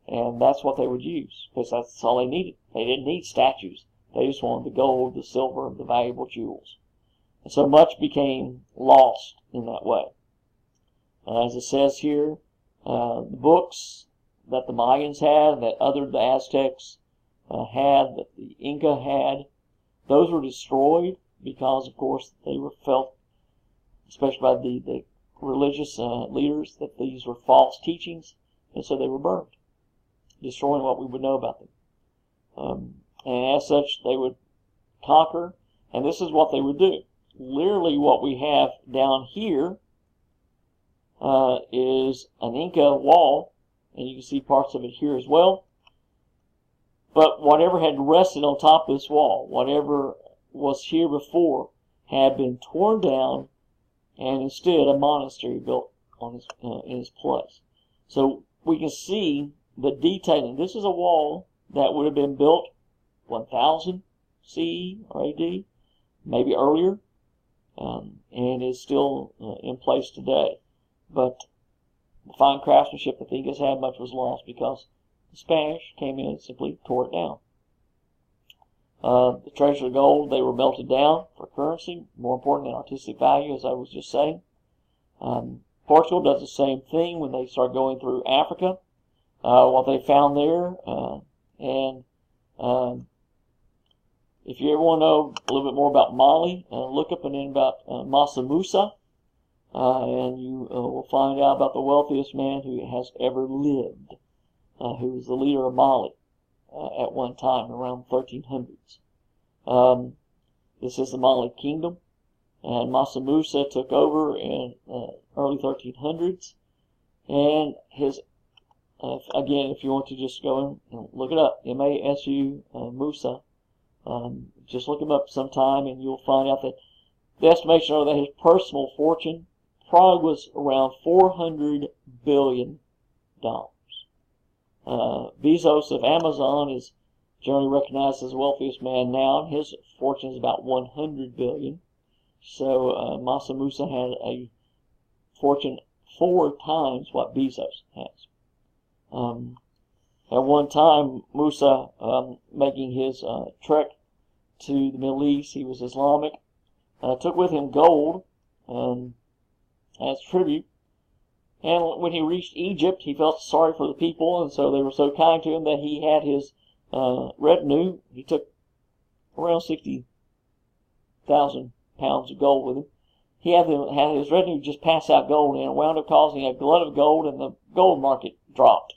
And that's what they would use, because that's all they needed. They didn't need statues. They just wanted the gold, the silver, the valuable jewels. And so much became lost in that way. As it says here, the books that the Mayans had, that the Aztecs had, that the Inca had, those were destroyed because, of course, they were felt, especially by the religious leaders, that these were false teachings, and so they were burned, destroying what we would know about them. And as such, they would conquer, and this is what they would do. Literally what we have down here is an Inca wall, and you can see parts of it here as well. But whatever had rested on top of this wall, whatever was here before, had been torn down, and instead a monastery built on in its place. So we can see the detailing. This is a wall that would have been built 1000 CE or AD, maybe earlier, and is still in place today. But the fine craftsmanship that the Incas had, much was lost because the Spanish came in and simply tore it down. The treasures of gold, they were melted down for currency, more important than artistic value, as I was just saying. Portugal does the same thing when they start going through Africa. What they found there, if you ever want to know a little bit more about Mali, look up a name about Mansa Musa, and you will find out about the wealthiest man who has ever lived, who was the leader of Mali at one time, around 1300s. This is the Mali Kingdom, and Mansa Musa took over in early 1300s, and his again, if you want to just go and look it up, M-A-S-U, Musa. Just look him up sometime, and you'll find out that the estimation are that his personal fortune probably was around $400 billion. Bezos of Amazon is generally recognized as the wealthiest man now, and his fortune is about $100 billion. So Mansa Musa had a fortune 4 times what Bezos has. At one time, Musa, making his trek to the Middle East, he was Islamic, took with him gold as tribute. And when he reached Egypt, he felt sorry for the people, and so they were so kind to him that he had his retinue. He took around 60,000 pounds of gold with him. He had his retinue just pass out gold, and it wound up causing a glut of gold, and the gold market dropped.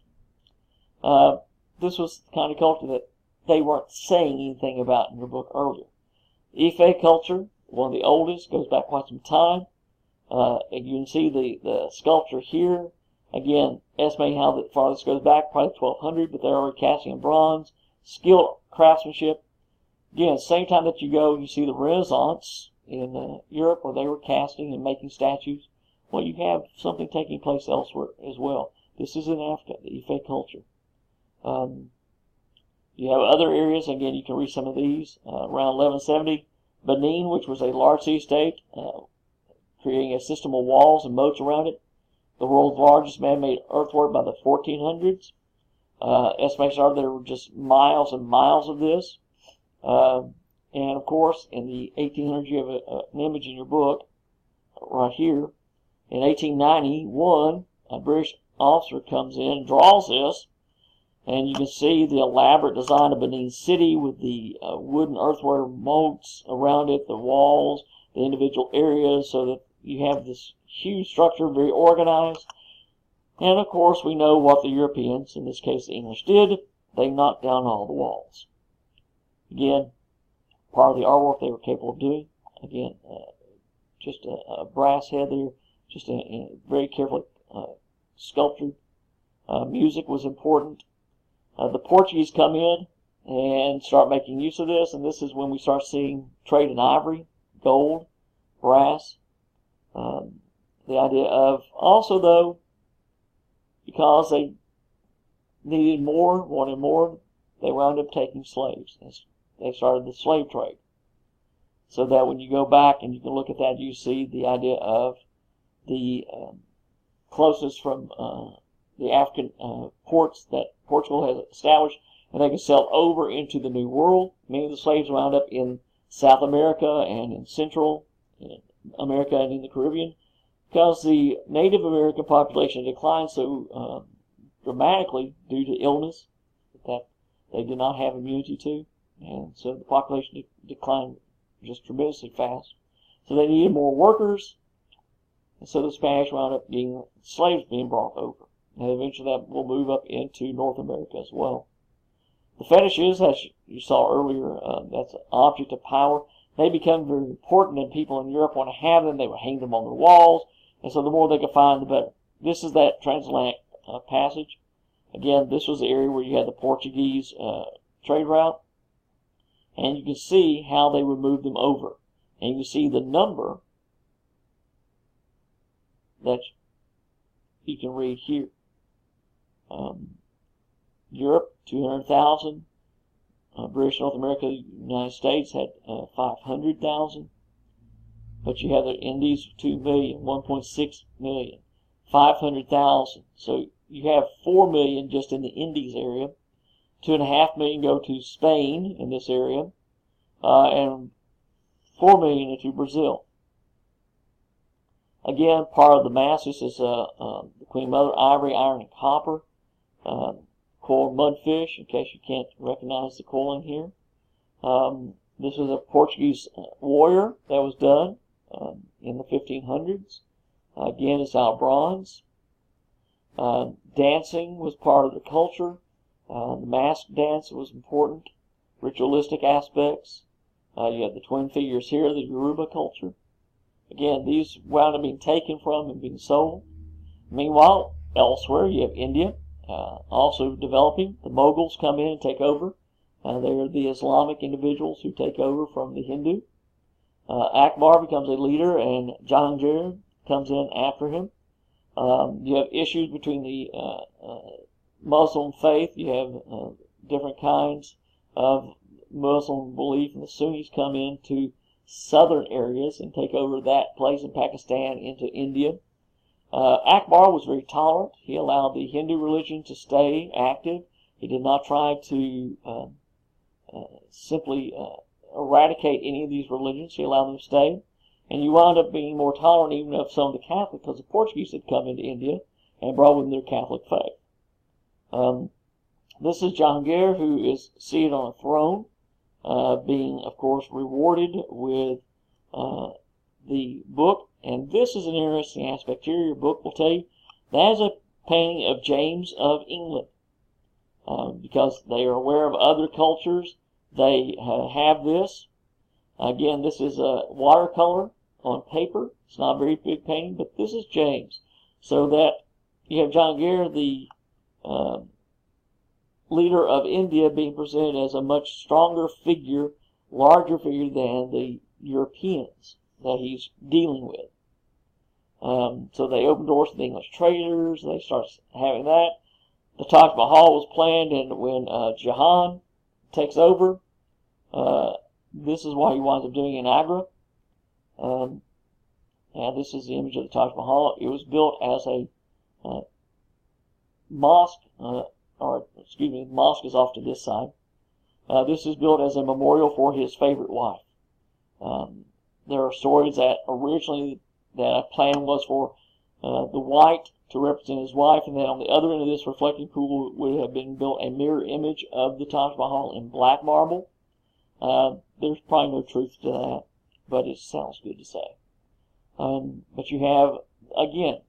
This was the kind of culture that they weren't saying anything about in your book earlier. Ife culture, one of the oldest, goes back quite some time. You can see the sculpture here. Again, estimating how far this goes back, probably 1200, but they're already casting in bronze. Skilled craftsmanship. Again, same time that you go, you see the Renaissance in Europe, where they were casting and making statues. Well, you have something taking place elsewhere as well. This is in Africa, the Ife culture. You have other areas, again, you can read some of these. Around 1170, Benin, which was a large city-state, creating a system of walls and moats around it. The world's largest man-made earthwork by the 1400s. Estimations are there were just miles and miles of this. And of course, in the 1800s, you have an image in your book, right here. In 1891, a British officer comes in and draws this. And you can see the elaborate design of Benin City with the wooden earthwork moats around it, the walls, the individual areas, so that you have this huge structure, very organized. And of course, we know what the Europeans, in this case the English, did. They knocked down all the walls. Again, part of the artwork they were capable of doing. Again, just a brass head there, just a very carefully sculptured. Music was important. The Portuguese come in and start making use of this, and this is when we start seeing trade in ivory, gold, brass. The idea of also, though, because they needed more, wanted more, they wound up taking slaves. They started the slave trade. So that when you go back and you can look at that, you see the idea of the closest from the African ports that Portugal has established, and they can sell over into the New World. Many of the slaves wound up in South America and in Central America and in the Caribbean, because the Native American population declined so dramatically due to illness that they did not have immunity to, and so the population declined just tremendously fast. So they needed more workers, and so the Spanish wound up being slaves being brought over. And eventually that will move up into North America as well. The fetishes, as you saw earlier, that's an object of power. They become very important, and people in Europe want to have them. They would hang them on their walls, and so the more they could find, the better. This is that transatlantic passage. Again, this was the area where you had the Portuguese trade route, and you can see how they would move them over. And you can see the number that you can read here. Europe, 200,000. British North America, United States had 500,000. But you have the Indies, 2 million, 1.6 million, 500,000. So you have 4 million just in the Indies area. 2.5 million go to Spain in this area. and 4 million into Brazil. Again, part of the mass, this is the Queen Mother, ivory, iron, and copper. Coiled mudfish, in case you can't recognize the coiling here. This was a Portuguese warrior that was done in the 1500s. Again, it's out of bronze. Dancing was part of the culture. The mask dance was important. Ritualistic aspects. You have the twin figures here, the Yoruba culture. Again, these wound up being taken from and being sold. Meanwhile, elsewhere, you have India also developing. The Mughals come in and take over. They are the Islamic individuals who take over from the Hindu. Akbar becomes a leader, and Jahangir comes in after him. You have issues between the Muslim faith. You have different kinds of Muslim belief, and the Sunnis come into southern areas and take over that place in Pakistan into India. Akbar was very tolerant. He allowed the Hindu religion to stay active. He did not try to simply eradicate any of these religions. He allowed them to stay. And you wound up being more tolerant even of some of the Catholics, because the Portuguese had come into India and brought with them their Catholic faith. This is Jahangir, who is seated on a throne, being, of course, rewarded with the book. And this is an interesting aspect here. Your book will tell you that is a painting of James of England, because they are aware of other cultures. They have this. Again, this is a watercolor on paper. It's not a very big painting, but this is James. So that you have Jahangir, the leader of India, being presented as a much stronger figure, larger figure than the Europeans that he's dealing with. So they open doors to the English traders. They start having that. The Taj Mahal was planned, and when Jahan takes over, this is what he winds up doing in Agra. And this is the image of the Taj Mahal. It was built as a mosque, the mosque is off to this side. This is built as a memorial for his favorite wife. There are stories that originally that plan was for the white to represent his wife, and then on the other end of this reflecting pool would have been built a mirror image of the Taj Mahal in black marble. There's probably no truth to that, but it sounds good to say. But you have, again,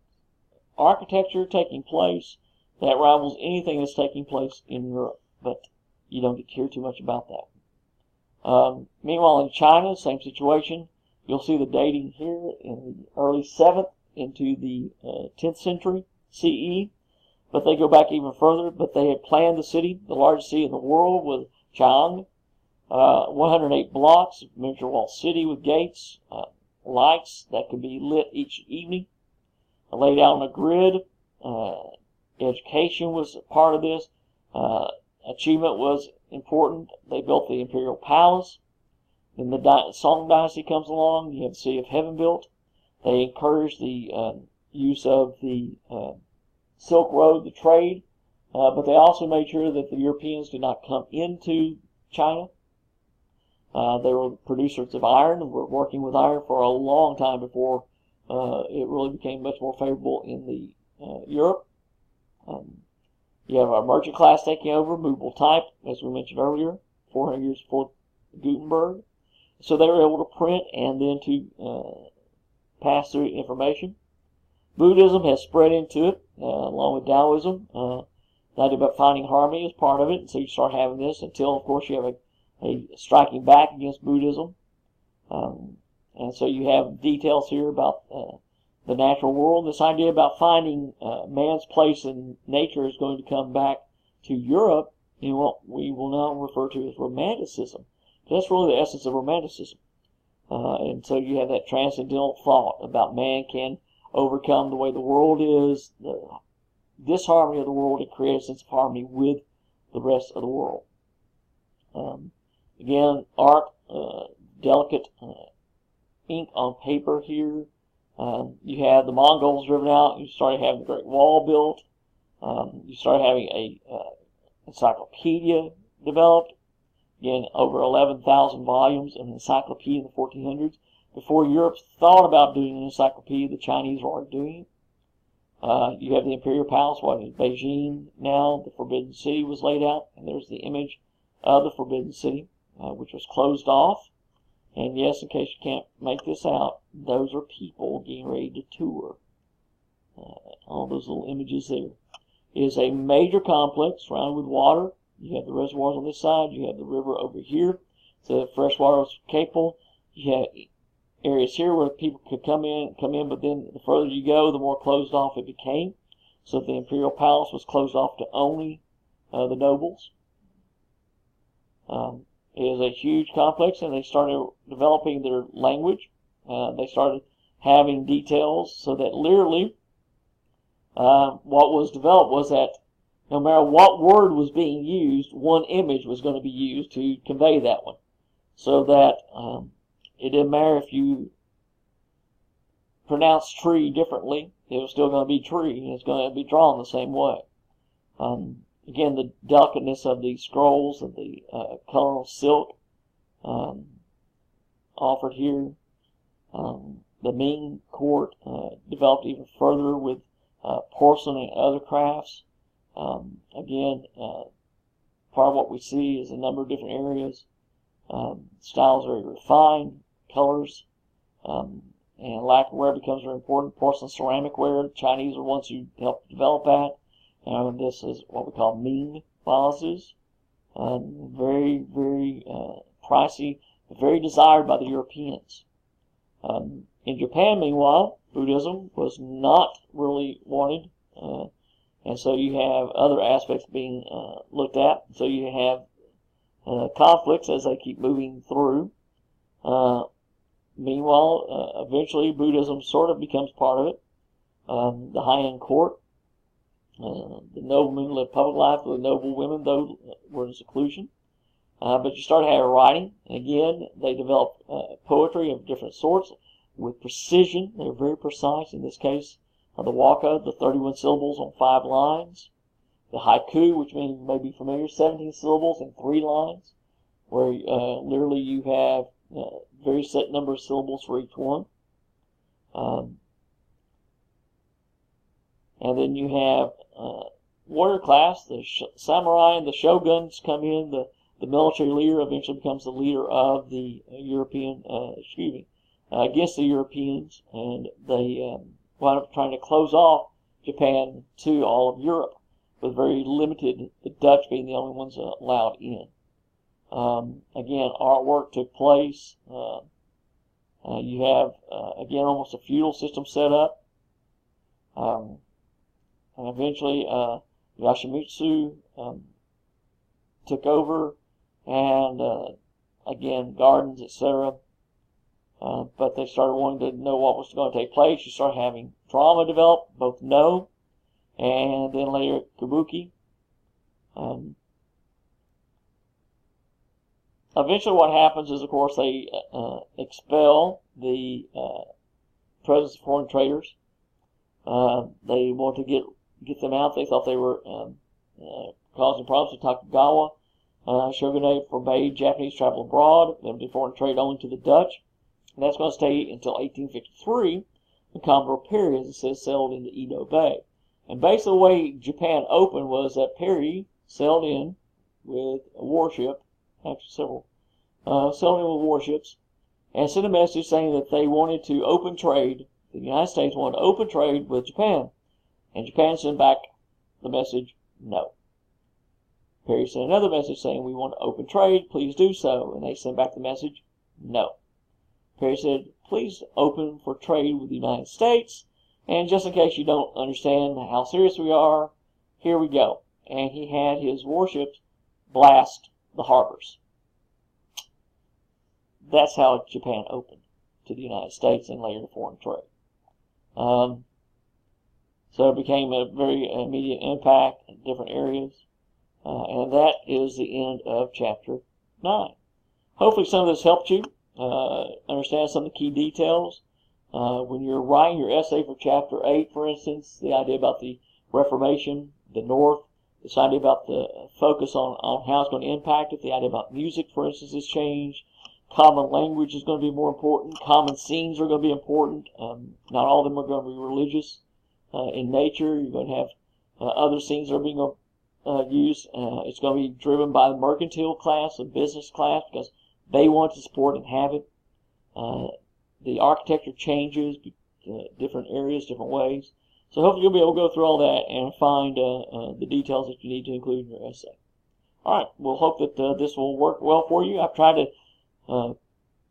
architecture taking place that rivals anything that's taking place in Europe, but you don't get to hear too much about that. Meanwhile, in China, same situation. You'll see the dating here in the early 7th into the 10th century CE, but they go back even further. But they had planned the city, the largest city in the world, with Chang, 108 blocks, miniature walled city with gates, lights that could be lit each evening, laid out on a grid. Education was part of this. Achievement was important. They built the imperial palace. Then the Song dynasty comes along. You have the city of heaven built. They encouraged the use of the Silk Road, the trade, but they also made sure that the Europeans did not come into China. They were producers of iron and were working with iron for a long time before it really became much more favorable in the Europe. You have our merchant class taking over, movable type, as we mentioned earlier, 400 years before Gutenberg. So they were able to print and then to pass through information. Buddhism has spread into it, along with Taoism. The idea about finding harmony is part of it, and so you start having this until, of course, you have a striking back against Buddhism. And so you have details here about the natural world. This idea about finding man's place in nature is going to come back to Europe in what we will now refer to as Romanticism. That's really the essence of Romanticism. And so you have that transcendental thought about man can overcome the way the world is, the disharmony of the world, and create a sense of harmony with the rest of the world. Again, art, delicate ink on paper here. You had the Mongols driven out. You started having the Great Wall built. You started having a encyclopedia developed. Again, over 11,000 volumes of an encyclopedia in the 1400s. Before Europe thought about doing an encyclopedia, the Chinese were already doing it. You have the Imperial Palace, what is Beijing now. The Forbidden City was laid out, and there's the image of the Forbidden City, which was closed off. And yes, in case you can't make this out, those are people getting ready to tour. All those little images there. It is a major complex surrounded with water. You have the reservoirs on this side. You have the river over here. So the fresh water was capable. You have areas here where people could come in, but then the further you go, the more closed off it became. So the Imperial Palace was closed off to only the nobles. It is a huge complex, and they started developing their language. They started having details so that literally what was developed was that no matter what word was being used, one image was going to be used to convey that one. So that it didn't matter if you pronounced tree differently, it was still going to be tree, and it's going to be drawn the same way. Again, the delicateness of the scrolls and the color of silk offered here. The Ming court developed even further with porcelain and other crafts. Again, part of what we see is a number of different areas. Styles very refined, colors, and lacquer ware becomes very important. Porcelain ceramic ware, the Chinese are the ones who helped develop that. And this is what we call Ming vases. Very, very pricey, but very desired by the Europeans. In Japan, meanwhile, Buddhism was not really wanted. And so you have other aspects being looked at. So you have conflicts as they keep moving through. Meanwhile, eventually Buddhism sort of becomes part of it. The high-end court, the noblemen lived public life. The noble women, though, were in seclusion. But you start having writing. And again, they developed poetry of different sorts with precision. They were very precise. In this case, the waka, the 31 syllables on 5 lines. The haiku, which means you may be familiar, 17 syllables in 3 lines, where literally you have a very set number of syllables for each one. And then you have warrior class, the samurai and the shoguns come in. The military leader eventually becomes the leader of the European, against the Europeans, and they wound up trying to close off Japan to all of Europe, with very limited, the Dutch being the only ones allowed in. Again, artwork took place. You have, again, almost a feudal system set up. And eventually, Yoshimitsu took over, and again, gardens, etc. But they started wanting to know what was going to take place. You start having drama develop, both No and then later Kabuki. Eventually what happens is, of course, they expel the presence of foreign traders. They want to get them out. They thought they were causing problems. The Tokugawa shogunate forbade Japanese travel abroad, limited foreign trade only to the Dutch. And that's going to stay until 1853, when Commodore Perry, as it says, sailed into Edo Bay. And basically the way Japan opened was that Perry sailed in with a warship, actually several, sailed in with warships, and sent a message saying that they wanted to open trade. The United States wanted to open trade with Japan. And Japan sent back the message, no. Perry sent another message saying, we want to open trade, please do so. And they sent back the message, no. Perry said, please open for trade with the United States. And just in case you don't understand how serious we are, here we go. And he had his warships blast the harbors. That's how Japan opened to the United States and later to foreign trade. So it became a very immediate impact in different areas. And that is the end of chapter 9. Hopefully some of this helped you understand some of the key details. When you're writing your essay for chapter 8, for instance, the idea about the Reformation, the North, this idea about the focus on how it's going to impact it. The idea about music, for instance, has changed. Common language is going to be more important. Common scenes are going to be important. Not all of them are going to be religious in nature. You're going to have other scenes that are being used. It's going to be driven by the mercantile class, the business class, because they want to support and have it. The architecture changes, different areas, different ways. So hopefully you'll be able to go through all that and find the details that you need to include in your essay. All right, we'll hope that this will work well for you. I've tried to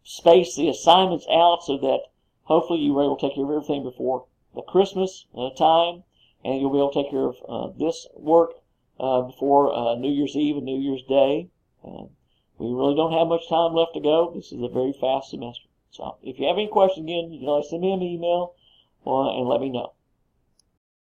space the assignments out so that hopefully you were able to take care of everything before the Christmas time, and you'll be able to take care of this work before New Year's Eve and New Year's Day. We really don't have much time left to go. This is a very fast semester. So if you have any questions, again, you can always send me an email and let me know.